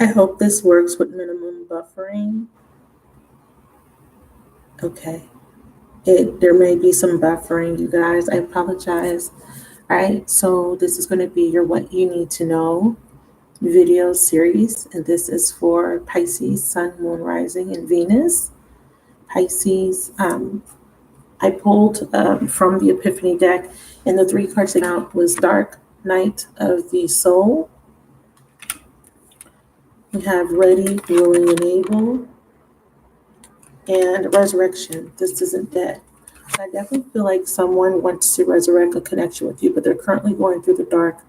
I hope this works with minimum buffering. Okay. There may be some buffering, you guys. I apologize. All right. So this is going to be your What You Need to Know video series. And this is for Pisces, Sun, Moon, Rising, and Venus. Pisces, I pulled from the Epiphany deck, and the 3 cards that out was Dark Night of the Soul. We have Ready, Willing, and Able, and Resurrection. This isn't dead. I definitely feel like someone wants to resurrect a connection with you, but they're currently going through the dark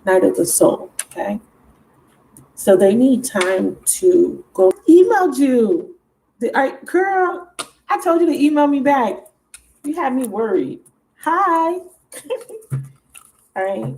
night of the soul, okay? So they need time to go. Emailed you. Girl, I told you to email me back. You had me worried. Hi. All right.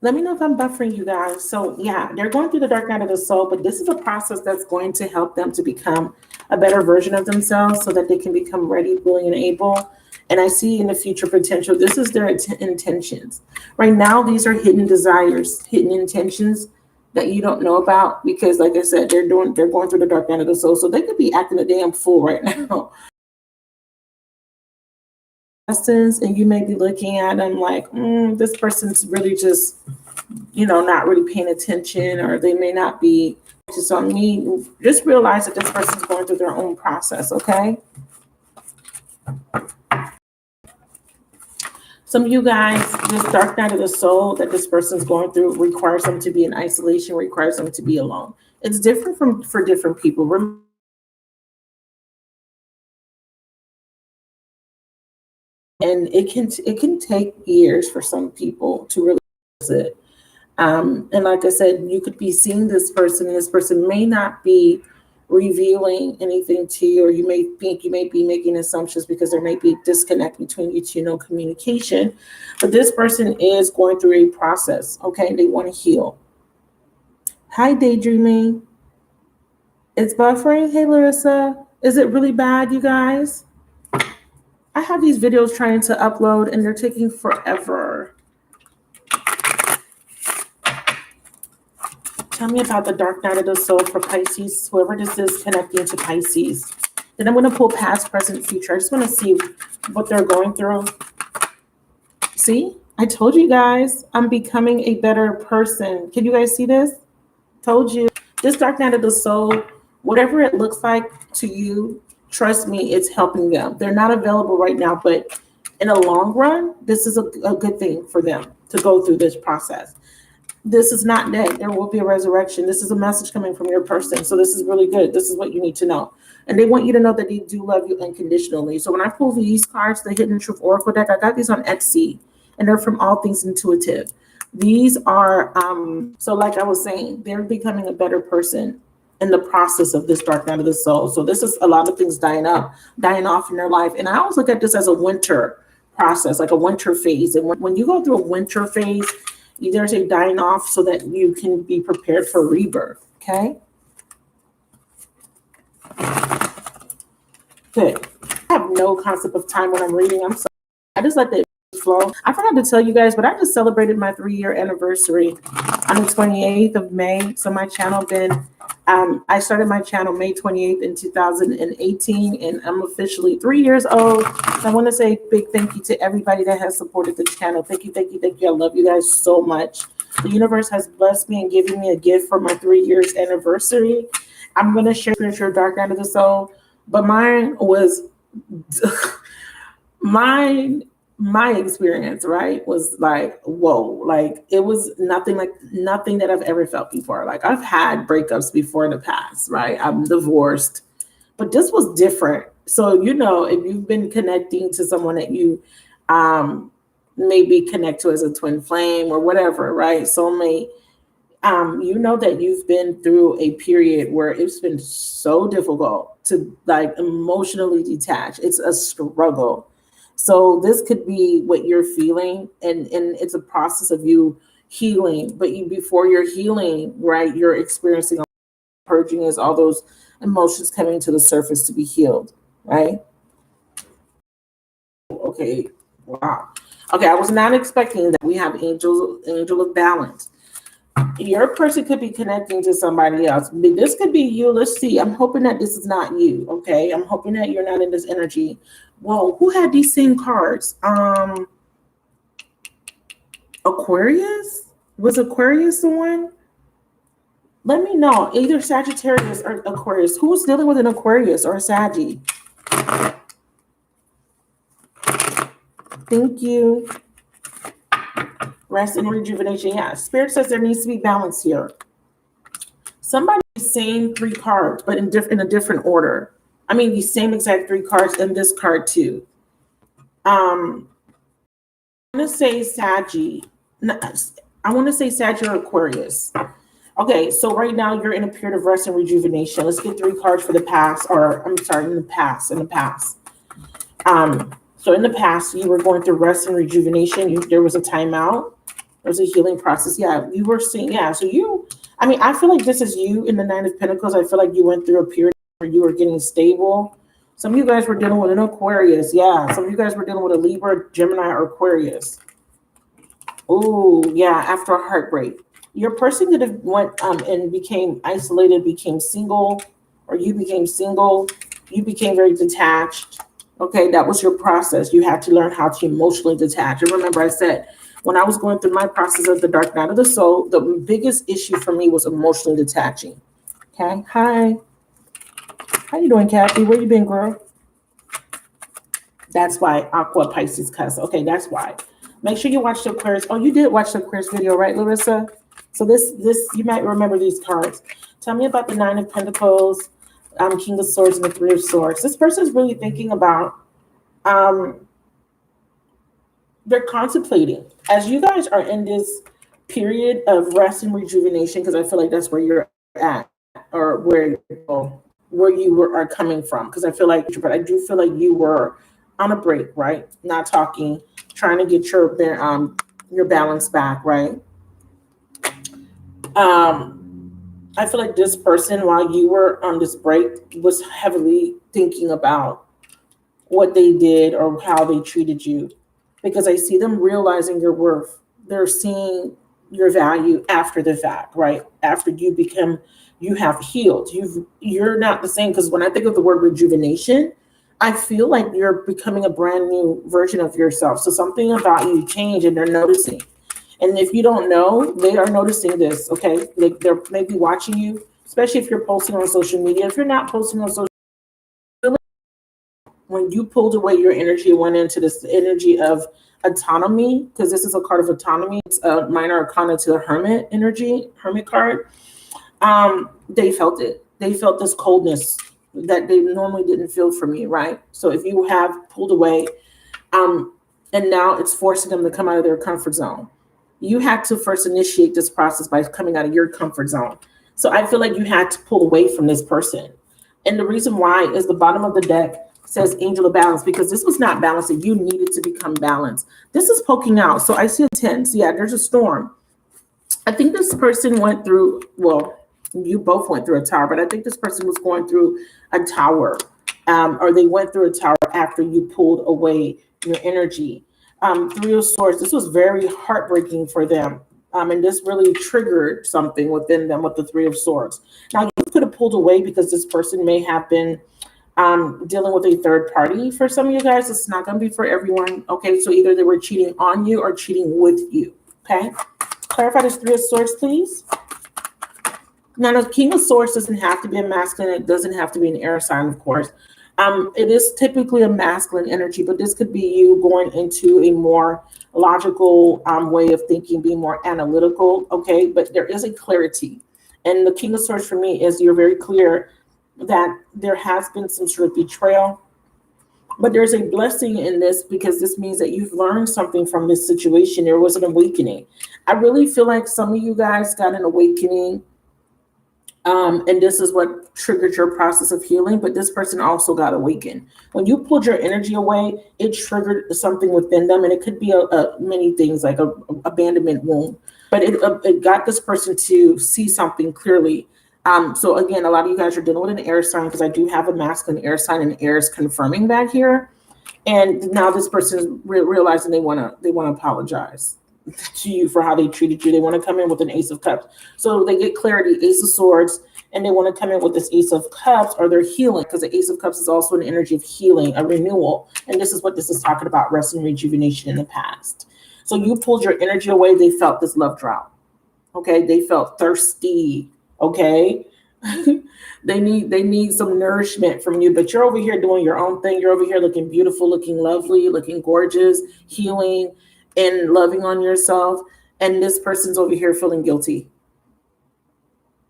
Let me know if I'm buffering you guys. So yeah, they're going through the dark night of the soul, but this is a process that's going to help them to become a better version of themselves so that they can become ready, willing, and able. And I see in the future potential, this is their intentions. Right now, these are hidden desires, hidden intentions that you don't know about because, like I said, they're going through the dark night of the soul. So they could be acting a damn fool right now. And you may be looking at them like, this person's really just, not really paying attention, or they may not be just on me. Just realize that this person's going through their own process, okay? Some of you guys, this dark night of the soul that this person's going through requires them to be in isolation, requires them to be alone. It's different for different people. And it can take years for some people to realize it. And like I said, you could be seeing this person, and this person may not be revealing anything to you, or you may think you may be making assumptions because there may be a disconnect between you two, no communication. But this person is going through a process, okay? They want to heal. Hi, Daydreaming. It's buffering. Hey, Larissa. Is it really bad, you guys? I have these videos trying to upload, and they're taking forever. Tell me about the dark night of the soul for Pisces, whoever this is connecting to Pisces. Then I'm going to pull past, present, future. I just want to see what they're going through. See, I told you guys, I'm becoming a better person. Can you guys see this? Told you. This dark night of the soul, whatever it looks like to you, trust me, it's helping them. They're not available right now, but in a long run, this is a good thing for them to go through this process. This is not dead. There will be a resurrection. This is a message coming from your person. So this is really good. This is what you need to know. And they want you to know that they do love you unconditionally. So when I pull these cards, the Hidden Truth Oracle deck, I got these on Etsy, and they're from All Things Intuitive. These are, so like I was saying, they're becoming a better person in the process of this dark night of the soul. So this is a lot of things dying off in their life. And I always look at this as a winter process, like a winter phase. And when you go through a winter phase, there's a dying off so that you can be prepared for rebirth, okay? Good. I have no concept of time when I'm reading. I'm sorry. I just let the flow. I forgot to tell you guys, but I just celebrated my 3-year anniversary on the 28th of May. So my channel I started my channel May 28th in 2018, and I'm officially 3 years old. So I want to say a big thank you to everybody that has supported the channel. Thank you, thank you, thank you. I love you guys so much. The universe has blessed me and given me a gift for my 3 years anniversary. I'm going to share your dark night of the soul, but mine was my experience, right, was like, whoa, like it was nothing that I've ever felt before. Like I've had breakups before in the past, right? I'm divorced, but this was different. So, if you've been connecting to someone that you maybe connect to as a twin flame or whatever, right? Soulmate, that you've been through a period where it's been so difficult to like emotionally detach. It's a struggle. So this could be what you're feeling, and it's a process of you healing. But before you're healing, right, you're experiencing purging as all those emotions coming to the surface to be healed, right? Okay, wow. Okay, I was not expecting that. We have angel of balance. Your person could be connecting to somebody else. This could be you. Let's see. I'm hoping that this is not you. Okay, I'm hoping that you're not in this energy. Whoa, who had these same cards? Aquarius? Was Aquarius the one? Let me know. Either Sagittarius or Aquarius. Who's dealing with an Aquarius or a Saggy? Thank you. Rest and rejuvenation. Yeah, Spirit says there needs to be balance here. Somebody saying 3 cards, but in a different order. I mean, the same exact 3 cards and this card too. I'm gonna say Saggy. I want to say Saggy or Aquarius. Okay, so right now you're in a period of rest and rejuvenation. Let's get 3 cards for the past, or I'm sorry, in the past. So in the past, you were going through rest and rejuvenation. There was a timeout. There was a healing process. Yeah, you were seeing, yeah. So I feel like this is you in the 9 of Pentacles. I feel like you went through a period where you were getting stable. Some of you guys were dealing with an Aquarius. Yeah, some of you guys were dealing with a Libra, Gemini, or Aquarius. Oh, yeah, after a heartbreak. Your person could have went and became isolated, became single, or you became single. You became very detached. Okay, that was your process. You had to learn how to emotionally detach. And remember, I said, when I was going through my process of the dark night of the soul, the biggest issue for me was emotionally detaching. Okay, hi. How you doing, Kathy? Where you been, girl? That's why Aqua Pisces cuss. Okay, that's why. Make sure you watch the Aquarius. Oh, you did watch the Aquarius video, right, Larissa? So this you might remember these cards. Tell me about the 9 of Pentacles, King of Swords, and the 3 of Swords. This person is really thinking about, they're contemplating. As you guys are in this period of rest and rejuvenation, because I feel like that's where you're at, or where you are coming from. Because I do feel like you were on a break, right? Not talking, trying to get your balance back, right? I feel like this person, while you were on this break, was heavily thinking about what they did or how they treated you, because I see them realizing your worth. They're seeing your value after the fact, right? After you have healed. You're not the same, because when I think of the word rejuvenation, I feel like you're becoming a brand new version of yourself. So something about you changed, and they're noticing. And if you don't know, they are noticing this, okay? Like they're maybe watching you, especially if you're posting on social media. If you're not posting on social media, when you pulled away your energy, went into this energy of autonomy, because this is a card of autonomy. It's a minor arcana to the hermit energy, hermit card. They felt it. They felt this coldness that they normally didn't feel from you, right? So if you have pulled away, and now it's forcing them to come out of their comfort zone. You had to first initiate this process by coming out of your comfort zone. So I feel like you had to pull away from this person. And the reason why is the bottom of the deck says Angel of Balance, because this was not balanced and you needed to become balanced. This is poking out. So I see a 10. So yeah, there's a storm. I think this person went through, well, you both went through a tower, but I think this person was going through a tower, or they went through a tower after you pulled away your energy. 3 of Swords, this was very heartbreaking for them. And this really triggered something within them with the 3 of Swords. Now, you could have pulled away because this person may have been dealing with a third party. For some of you guys, it's not going to be for everyone. Okay, so either they were cheating on you or cheating with you. Okay, clarify this 3 of Swords, please. Now, the King of Swords doesn't have to be a masculine. It doesn't have to be an air sign, of course. It is typically a masculine energy, but this could be you going into a more logical way of thinking, being more analytical, okay? But there is a clarity. And the King of Swords for me is you're very clear that there has been some sort of betrayal, but there's a blessing in this, because this means that you've learned something from this situation. There was an awakening. I really feel like some of you guys got an awakening. And this is what triggered your process of healing, but this person also got awakened. When you pulled your energy away, it triggered something within them, and it could be many things, like a abandonment wound, but it got this person to see something clearly. So again, a lot of you guys are dealing with an air sign, because I do have a masculine air sign, and air is confirming that here. And now this person is realizing they want to apologize to you for how they treated you. They want to come in with an Ace of Cups. So they get clarity, Ace of Swords, and they want to come in with this Ace of Cups, or they're healing, because the Ace of Cups is also an energy of healing, a renewal. And this is what this is talking about, rest and rejuvenation in the past. So you pulled your energy away. They felt this love drought. Okay. They felt thirsty. Okay. They need some nourishment from you, but you're over here doing your own thing. You're over here looking beautiful, looking lovely, looking gorgeous, healing and loving on yourself. And this person's over here feeling guilty.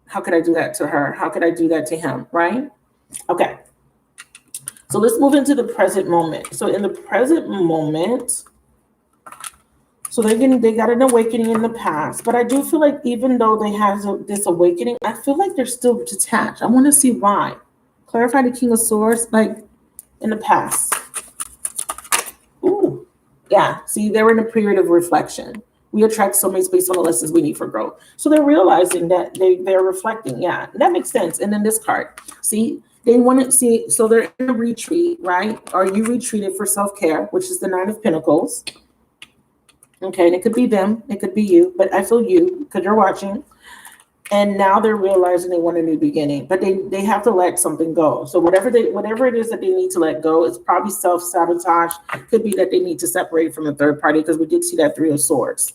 How could I do that to her? How could I do that to him? Right? Okay. So let's move into the present moment. So in the present moment, so they got an awakening in the past, but I do feel like even though they have this awakening, I feel like they're still detached. I want to see why. Clarify the King of Swords, like in the past. Ooh, yeah. See, they're in a period of reflection. We attract soulmates based on the lessons we need for growth. So they're realizing that they're reflecting. Yeah, that makes sense. And then this card, see, they want to see, so they're in a retreat, right? Or you retreated for self-care, which is the Nine of Pentacles. Okay, and it could be them, it could be you, but I feel you because you're watching. And now they're realizing they want a new beginning, but they have to let something go. So whatever it is that they need to let go, it's probably self-sabotage. Could be that they need to separate from the third party, because we did see that Three of Swords.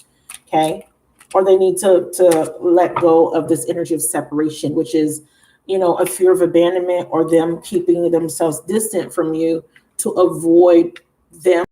Okay, or they need to let go of this energy of separation, which is, a fear of abandonment, or them keeping themselves distant from you to avoid them.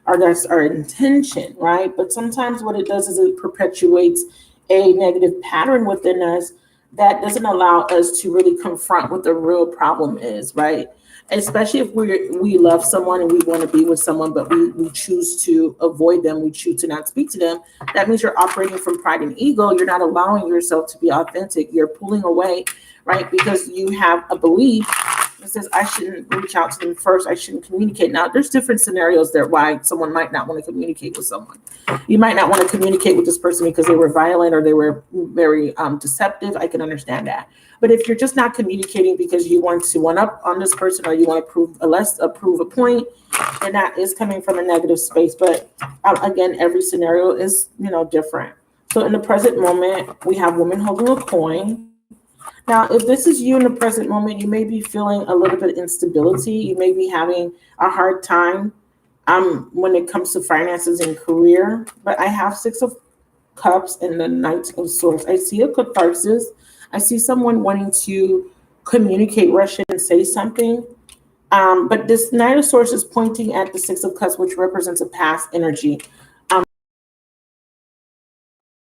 Or that's our intention, right? But sometimes what it does is it perpetuates a negative pattern within us that doesn't allow us to really confront what the real problem is, right? Especially if we love someone and we want to be with someone, but we choose to avoid them, we choose to not speak to them. That means you're operating from pride and ego. You're not allowing yourself to be authentic. You're pulling away, right? Because you have a belief that says, I shouldn't reach out to them first. I shouldn't communicate. Now, there's different scenarios there why someone might not want to communicate with someone. You might not want to communicate with this person because they were violent or they were very deceptive. I can understand that. But if you're just not communicating because you want to one up on this person, or you want to prove a point, then that is coming from a negative space. But again, every scenario is, different. So in the present moment, we have woman holding a coin. Now, if this is you in the present moment, you may be feeling a little bit of instability. You may be having a hard time when it comes to finances and career. But I have Six of Cups and the Knight of Swords. I see a catharsis. I see someone wanting to communicate, rush in and say something. But this Knight of Swords is pointing at the Six of Cups, which represents a past energy.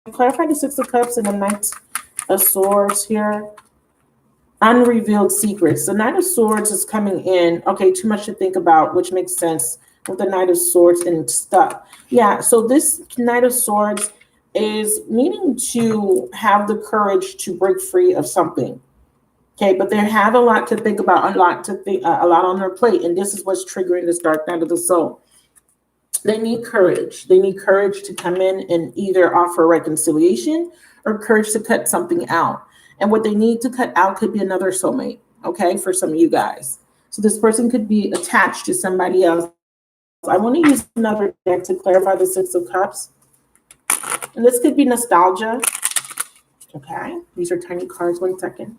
Clarify the Six of Cups and the Knight of Swords here. Unrevealed secrets. The Knight of Swords is coming in. Okay, too much to think about, which makes sense with the Knight of Swords and stuff. Yeah, so this Knight of Swords is needing to have the courage to break free of something. Okay, but they have a lot to think about, a lot on their plate, and this is what's triggering this dark night of the soul. They need courage. They need courage to come in and either offer reconciliation or courage to cut something out. And what they need to cut out could be another soulmate, okay, for some of you guys. So this person could be attached to somebody else. I want to use another deck to clarify the Six of Cups. And this could be nostalgia. Okay, these are tiny cards. 1 second.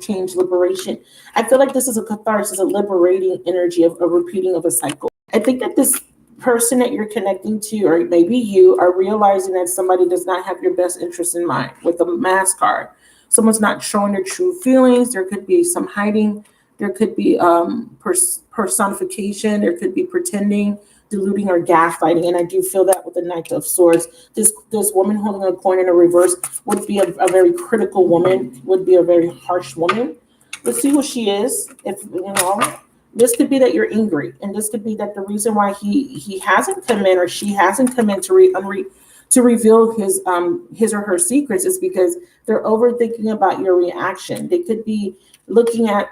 Change, liberation. I feel like this is a catharsis, a liberating energy of a repeating of a cycle. I think that this person that you're connecting to, or maybe you, are realizing that somebody does not have your best interest in mind with the Mask card. Someone's not showing their true feelings. There could be some hiding. There could be personification. There could be pretending, deluding, or gaslighting. And I do feel that with the Knight of Swords. This woman holding a coin in a reverse would be a very critical woman, would be a very harsh woman. Let's see who she is. If this could be that you're angry, and this could be that the reason why he hasn't come in, or she hasn't come in to reveal his or her secrets is because they're overthinking about your reaction. They could be looking at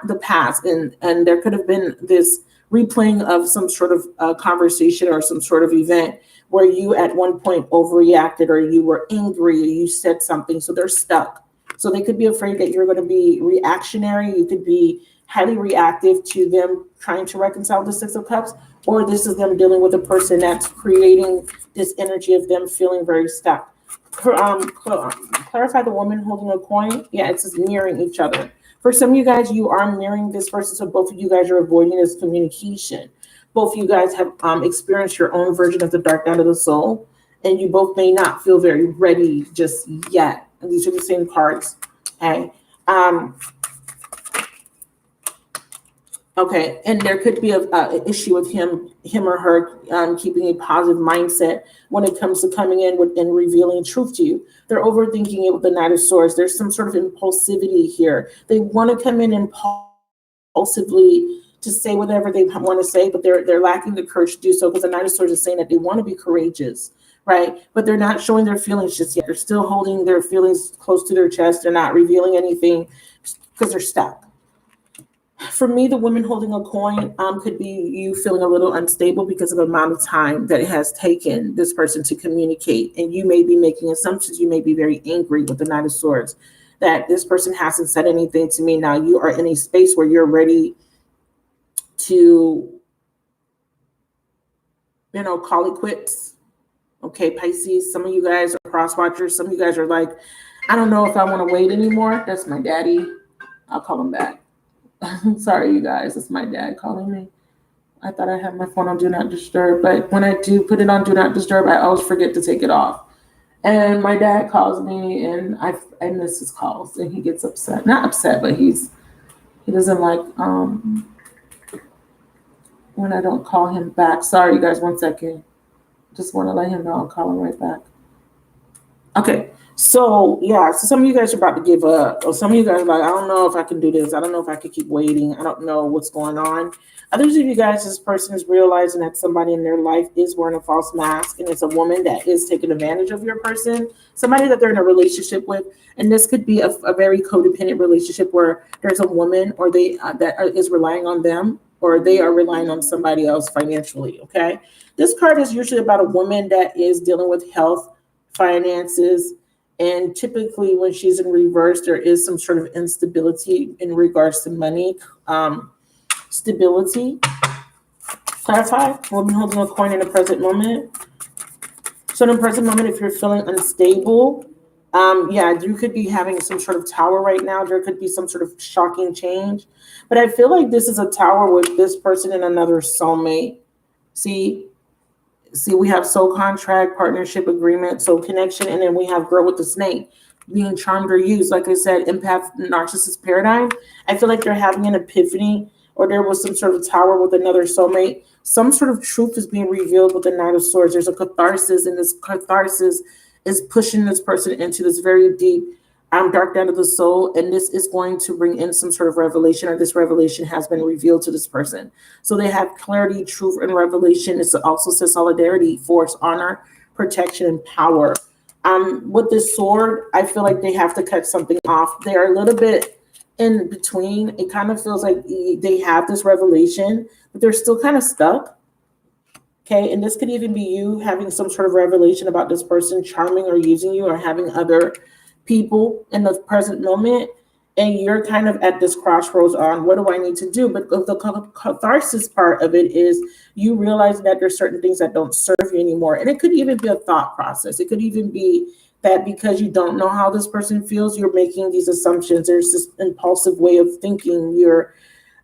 the past, and there could have been this replaying of some sort of conversation or some sort of event where you at one point overreacted, or you were angry, or you said something. So they're stuck. So they could be afraid that you're going to be reactionary. You could be highly reactive to them trying to reconcile the Six of Cups, or this is them dealing with a person that's creating this energy of them feeling very stuck. Clarify the woman holding a coin. Yeah, it's just mirroring each other. For some of you guys, you are mirroring this person, so both of you guys are avoiding this communication. Both of you guys have experienced your own version of the dark night of the soul, and you both may not feel very ready just yet. And these are the same cards. Okay. Okay, and there could be an issue with him or her keeping a positive mindset when it comes to coming in and revealing truth to you. They're overthinking it with the Knight of Swords. There's some sort of impulsivity here. They want to come in impulsively to say whatever they want to say, but they're lacking the courage to do so, because the Knight of Swords is saying that they want to be courageous, right? But they're not showing their feelings just yet. They're still holding their feelings close to their chest. They're not revealing anything because they're stuck. For me, the woman holding a coin could be you feeling a little unstable because of the amount of time that it has taken this person to communicate. And you may be making assumptions. You may be very angry with the Knight of Swords that this person hasn't said anything to me. Now you are in a space where you're ready to, call it quits. Okay, Pisces, some of you guys are cross watchers. Some of you guys are like, I don't know if I want to wait anymore. That's my daddy. I'll call him back. Sorry, you guys. It's my dad calling me. I thought I had my phone on Do Not Disturb, but when I do put it on Do Not Disturb, I always forget to take it off. And my dad calls me, and I miss his calls, and he gets upset. Not upset, but he doesn't like when I don't call him back. Sorry, you guys. 1 second. Just want to let him know I'll call him right back. Okay. So some of you guys are about to give up, or some of you guys are like, I don't know if I can do this. I don't know if I can keep waiting. I don't know what's going on. Others of you guys, this person is realizing that somebody in their life is wearing a false mask, and it's a woman that is taking advantage of your person, somebody that they're in a relationship with. And this could be a very codependent relationship where there's a woman or is relying on them, or they are relying on somebody else financially. Okay. This card is usually about a woman that is dealing with health, finances, and typically when she's in reverse, there is some sort of instability in regards to money, stability. Clarify, woman holding a coin in the present moment. So in the present moment, if you're feeling unstable, you could be having some sort of tower right now. There could be some sort of shocking change. But I feel like this is a tower with this person and another soulmate. See, we have soul contract, partnership agreement, soul connection, and then we have girl with the snake, being charmed or used. Like I said, empath, narcissist paradigm. I feel like they're having an epiphany, or there was some sort of tower with another soulmate. Some sort of truth is being revealed with the Knight of Swords. There's a catharsis, and this catharsis is pushing this person into this very deep dark night of the soul, and this is going to bring in some sort of revelation, or this revelation has been revealed to this person. So they have clarity, truth, and revelation. It also says solidarity, force, honor, protection, and power. With this sword, I feel like they have to cut something off. They are a little bit in between. It kind of feels like they have this revelation, but they're still kind of stuck. Okay, and this could even be you having some sort of revelation about this person charming or using you, or having other people in the present moment, and you're kind of at this crossroads on what do I need to do. But the catharsis part of it is you realize that there's certain things that don't serve you anymore. And it could even be a thought process. It could even be that because you don't know how this person feels, you're making these assumptions. There's this impulsive way of thinking. You're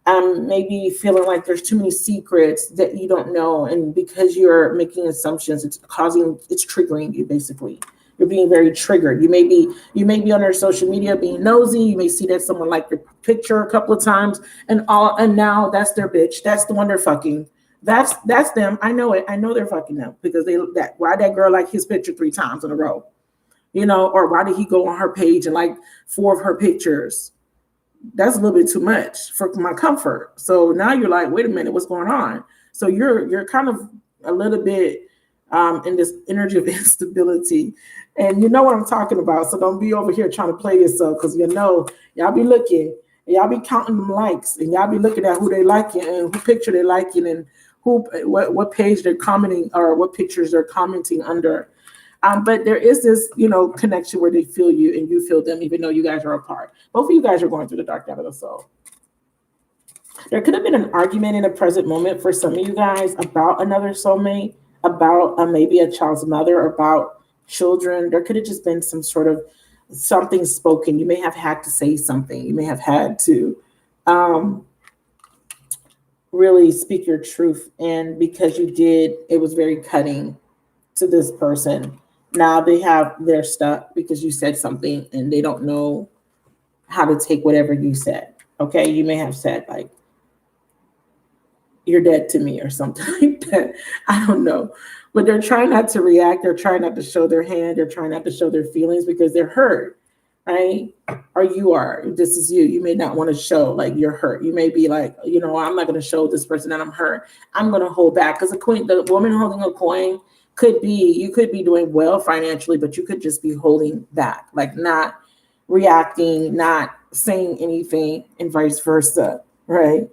maybe feeling like there's too many secrets that you don't know, and because you're making assumptions, it's triggering you. Basically, you're being very triggered. You may be on their social media being nosy. You may see that someone liked your picture a couple of times, and now that's their bitch. That's the one they're fucking. That's them. I know it. I know they're fucking them because why that girl liked his picture 3 times in a row, or why did he go on her page and like 4 of her pictures? That's a little bit too much for my comfort. So now you're like, wait a minute, what's going on? So you're kind of a little bit in this energy of instability. And you know what I'm talking about. So don't be over here trying to play yourself, because y'all be looking and y'all be counting them likes, and y'all be looking at who they liking and who picture they liking, and what page they're commenting, or what pictures they're commenting under. But there is this, connection where they feel you and you feel them, even though you guys are apart. Both of you guys are going through the dark night of the soul. There could have been an argument in a present moment for some of you guys about another soulmate, about maybe a child's mother, about children. There could have just been some sort of something spoken. You may have had to say something. You may have had to um, really speak your truth. And because you did, it was very cutting to this person. Now they're stuck because you said something and they don't know how to take whatever you said. Okay. You may have said, like, you're dead to me or something like that. I don't know. But they're trying not to react. They're trying not to show their hand. They're trying not to show their feelings because they're hurt, right? Or you are. This is you. You may not want to show like you're hurt. You may be like, I'm not going to show this person that I'm hurt. I'm going to hold back because the woman holding a coin you could be doing well financially, but you could just be holding back, like not reacting, not saying anything, and vice versa, right?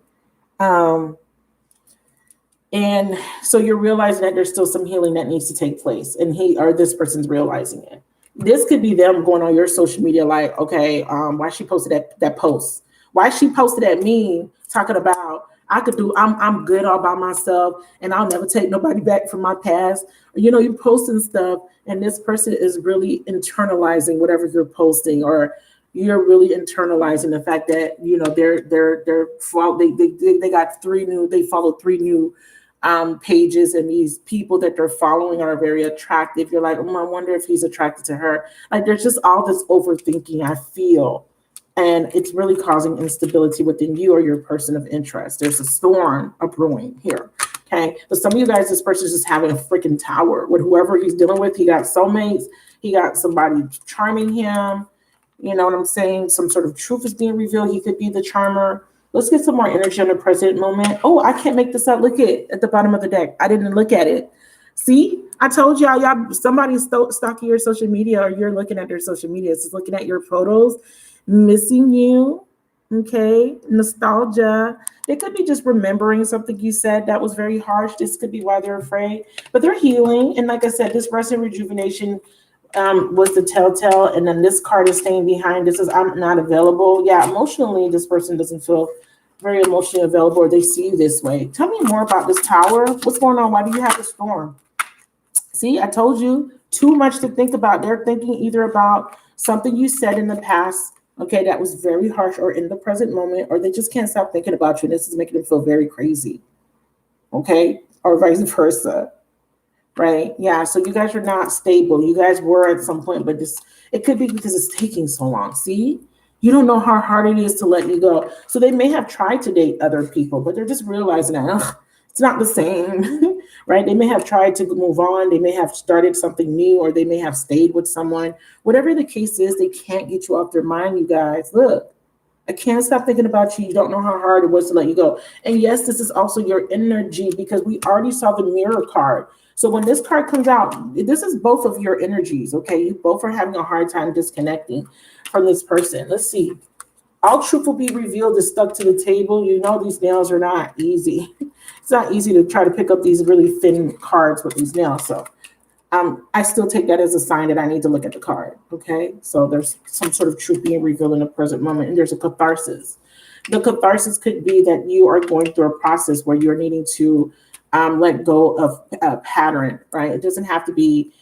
And so you're realizing that there's still some healing that needs to take place, and this person's realizing it. This could be them going on your social media like, okay, why she posted that post? Why she posted that meme talking about I'm good all by myself and I'll never take nobody back from my past. You're posting stuff and this person is really internalizing whatever you're posting, or you're really internalizing the fact that they followed three new pages, and these people that they're following are very attractive. You're like, I wonder if he's attracted to her. Like, there's just all this overthinking, I feel, and it's really causing instability within you or your person of interest. There's a storm brewing here. Okay, but some of you guys, this person's just having a freaking tower with whoever he's dealing with. He got soulmates. He got somebody charming him. You know what I'm saying? Some sort of truth is being revealed. He could be the charmer. Let's get some more energy on the present moment. Oh, I can't make this up. Look at the bottom of the deck. I didn't look at it. See, I told y'all somebody's stalking your social media, or you're looking at their social media. It's looking at your photos, missing you. Okay, nostalgia. They could be just remembering something you said that was very harsh. This could be why they're afraid, but they're healing. And like I said, this rest and rejuvenation was the telltale, and then this card is staying behind. This is I'm not available. Yeah, emotionally, this person doesn't feel very emotionally available, or they see you this way. Tell me more about this tower. What's going on? Why do you have the storm? See, I told you, too much to think about. They're thinking either about something you said in the past, okay, that was very harsh, or in the present moment, or they just can't stop thinking about you. This is making them feel very crazy, okay, or vice versa. Right. Yeah. So you guys are not stable. You guys were at some point, but it could be because it's taking so long. See, you don't know how hard it is to let you go. So they may have tried to date other people, but they're just realizing that it's not the same. Right. They may have tried to move on. They may have started something new, or they may have stayed with someone. Whatever the case is, they can't get you off their mind, you guys. Look, I can't stop thinking about you. You don't know how hard it was to let you go. And yes, this is also your energy, because we already saw the mirror card. So when this card comes out, this is both of your energies, okay? You both are having a hard time disconnecting from this person. Let's see. All truth will be revealed is stuck to the table. You know these nails are not easy. It's not easy to try to pick up these really thin cards with these nails. So I still take that as a sign that I need to look at the card, okay? So there's some sort of truth being revealed in the present moment, and there's a catharsis. The catharsis could be that you are going through a process where you're needing to let go of a pattern, right? It doesn't have to be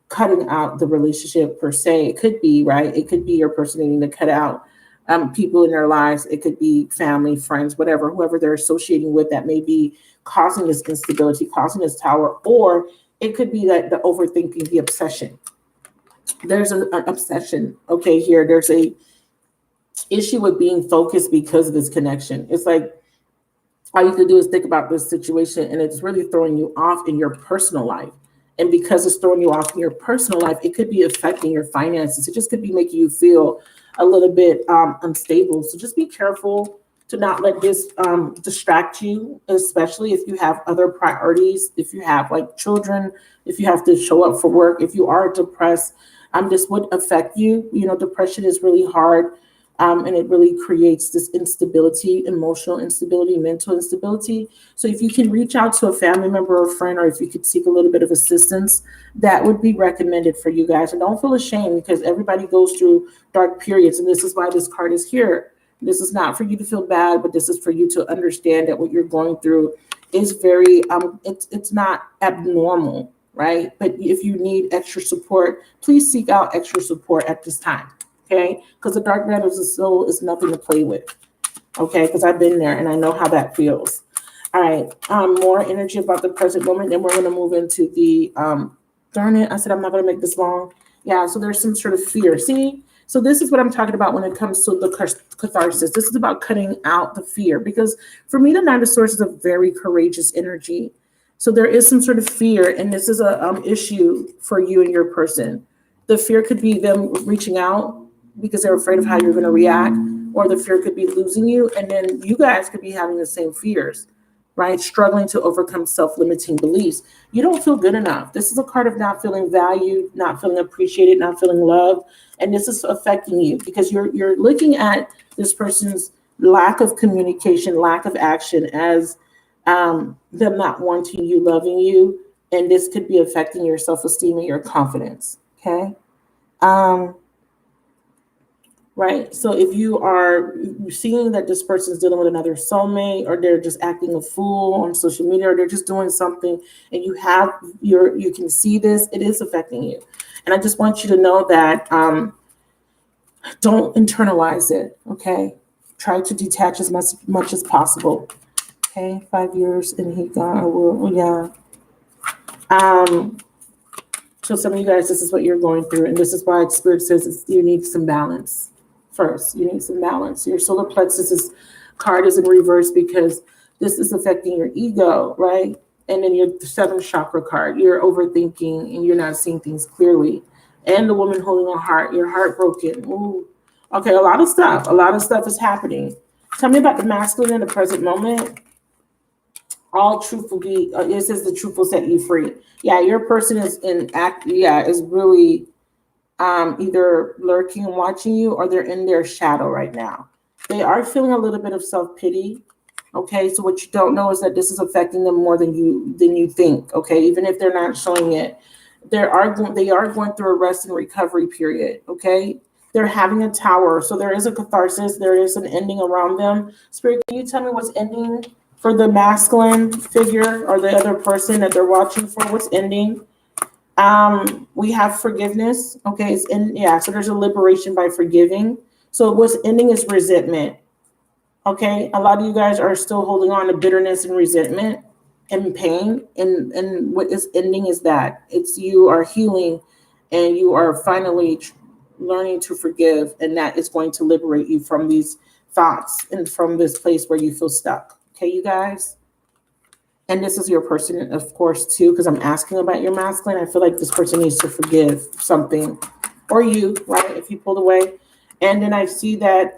cutting out the relationship per se. It could be, right? It could be your person needing to cut out people in their lives. It could be family, friends, whatever, whoever they're associating with that may be causing this instability, causing this tower, or it could be that the overthinking, the obsession. There's an obsession, okay, here. There's a issue with being focused because of this connection. It's like, all you can do is think about this situation, and it's really throwing you off in your personal life. And because it's throwing you off in your personal life, it could be affecting your finances. It just could be making you feel a little bit unstable. So just be careful to not let this distract you, especially if you have other priorities, if you have like children, if you have to show up for work, if you are depressed, this would affect you. You know, depression is really hard. And it really creates this instability, emotional instability, mental instability. So if you can reach out to a family member or friend, or if you could seek a little bit of assistance, that would be recommended for you guys. And don't feel ashamed, because everybody goes through dark periods. And this is why this card is here, This is not for you to feel bad, but this is for you to understand that what you're going through is very, it's not abnormal, right? But if you need extra support, please seek out extra support at this time, okay? Because the dark night of the soul is nothing to play with, okay? Because I've been there and I know how that feels. All right, more energy about the present moment. Then we're going to move into the, darn it, I said I'm not going to make this long. Yeah, so there's some sort of fear. See? So this is what I'm talking about when it comes to the catharsis. This is about cutting out the fear, because for me, the Nine of Swords is a very courageous energy. So there is some sort of fear, and this is a issue for you and your person. The fear could be them reaching out because they're afraid of how you're going to react, or the fear could be losing you, and then you guys could be having the same fears, right? Struggling to overcome self-limiting beliefs. You don't feel good enough. This is a card of not feeling valued, not feeling appreciated, not feeling loved. And this is affecting you because you're looking at this person's lack of communication, lack of action as them not wanting you, loving you. And this could be affecting your self-esteem and your confidence, okay? Right. So if you are seeing that this person is dealing with another soulmate, or they're just acting a fool on social media, or they're just doing something, and you can see this, it is affecting you. And I just want you to know that don't internalize it. Okay. Try to detach as much as possible. Okay. 5 years and he gone. I will. Yeah. So some of you guys, this is what you're going through, and this is why Spirit says you need some balance. First, you need some balance. Your solar plexus card is in reverse because this is affecting your ego, right? And then your seventh chakra card, you're overthinking and you're not seeing things clearly. And the woman holding a heart, you're heartbroken. Ooh. Okay, a lot of stuff is happening. Tell me about the masculine in the present moment. All truth will be, it says the truth will set you free. Yeah, your person is is really either lurking and watching you, or they're in their shadow right now. They are feeling a little bit of self-pity. Okay, so what you don't know is that this is affecting them more than you think. Okay, even if they're not showing it, they are going through a rest and recovery period. Okay, they're having a tower, so there is a catharsis. There is an ending around them. Spirit, can you tell me what's ending for the masculine figure or the other person that they're watching for? What's ending? We have forgiveness. Okay, so there's a liberation by forgiving. So what's ending is resentment. Okay, a lot of you guys are still holding on to bitterness and resentment and pain, and what is ending is that it's you are healing and you are finally learning to forgive, and that is going to liberate you from these thoughts and from this place where you feel stuck. Okay, you guys? And this is your person, of course, too, because I'm asking about your masculine. I feel like this person needs to forgive something, or you, right, if you pulled away. And then I see that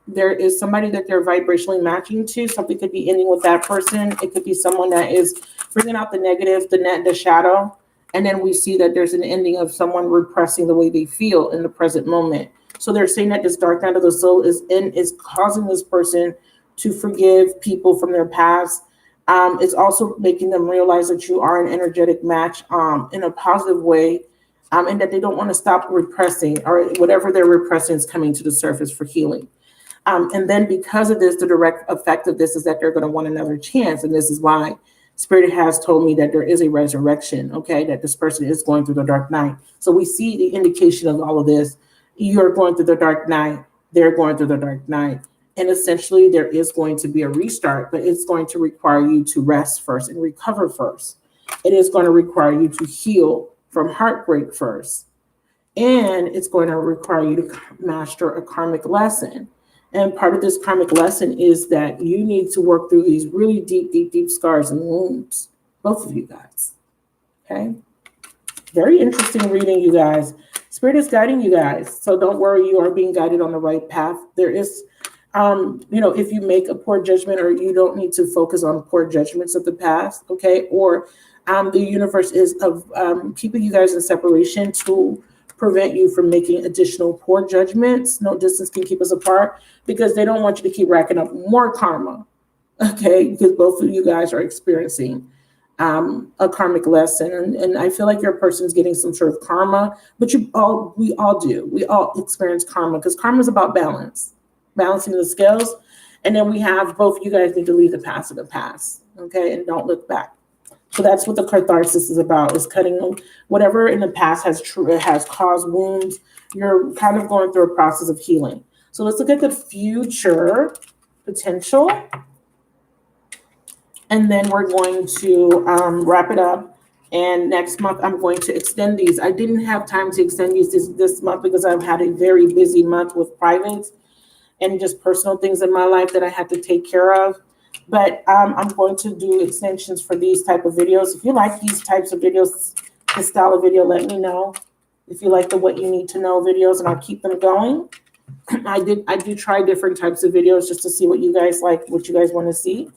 there is somebody that they're vibrationally matching to. Something could be ending with that person. It could be someone that is bringing out the negative, the shadow. And then we see that there's an ending of someone repressing the way they feel in the present moment. So they're saying that this dark night of the soul is causing this person to forgive people from their past. It's also making them realize that you are an energetic match in a positive way, and that they don't want to stop repressing, or whatever they're repressing is coming to the surface for healing. And then because of this, the direct effect of this is that they're going to want another chance. And this is why Spirit has told me that there is a resurrection, okay, that this person is going through the dark night. So we see the indication of all of this. You're going through the dark night. They're going through the dark night. And essentially, there is going to be a restart, but it's going to require you to rest first and recover first. It is going to require you to heal from heartbreak first. And it's going to require you to master a karmic lesson. And part of this karmic lesson is that you need to work through these really deep, deep, deep scars and wounds. Both of you guys. Okay? Very interesting reading, you guys. Spirit is guiding you guys. So don't worry, you are being guided on the right path. There is... if you make a poor judgment, or you don't need to focus on poor judgments of the past, okay? Or the universe is keeping you guys in separation to prevent you from making additional poor judgments. No distance can keep us apart, because they don't want you to keep racking up more karma, okay? Because both of you guys are experiencing a karmic lesson. And I feel like your person's getting some sort of karma, but we all do. We all experience karma, because karma is about balance. balancing the scales. And then we have both you guys need to leave the past in the past, okay, and don't look back. So that's what the catharsis is about, is cutting whatever in the past has caused wounds. You're kind of going through a process of healing. So let's look at the future potential. And then we're going to wrap it up. And next month, I'm going to extend these. I didn't have time to extend these this month because I've had a very busy month with privates and just personal things in my life that I had to take care of. But I'm going to do extensions for these type of videos. If you like these types of videos, this style of video, let me know. If you like the what you need to know videos, and I'll keep them going. I do try different types of videos just to see what you guys like, what you guys want to see.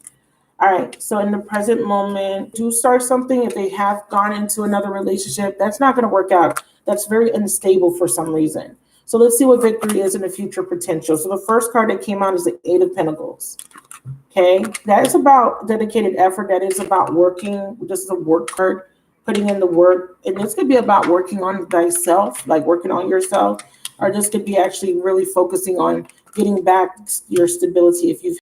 All right, so in the present moment, do start something. If they have gone into another relationship, that's not going to work out. That's very unstable for some reason. So let's see what victory is in the future potential. So the first card that came out is the Eight of Pentacles. Okay, that is about dedicated effort. That is about working. This is a work card, putting in the work. And this could be about working on thyself, like working on yourself. Or this could be actually really focusing on getting back your stability. If you've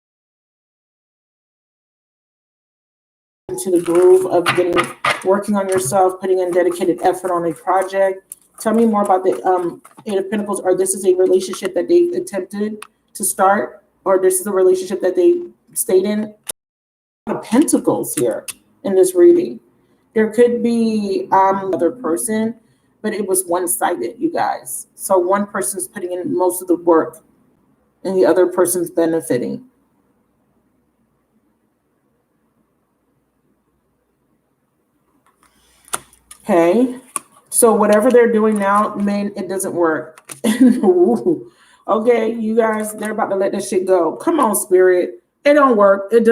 into the groove of working on yourself, putting in dedicated effort on a project. Tell me more about the Eight of Pentacles. Or this is a relationship that they attempted to start, or this is a relationship that they stayed in. A lot of Pentacles here in this reading. There could be another person, but it was one-sided, you guys. So one person's putting in most of the work and the other person's benefiting. Okay, so whatever they're doing now, man, it doesn't work. Okay, you guys, they're about to let this shit go. Come on, Spirit. It don't work. It doesn't.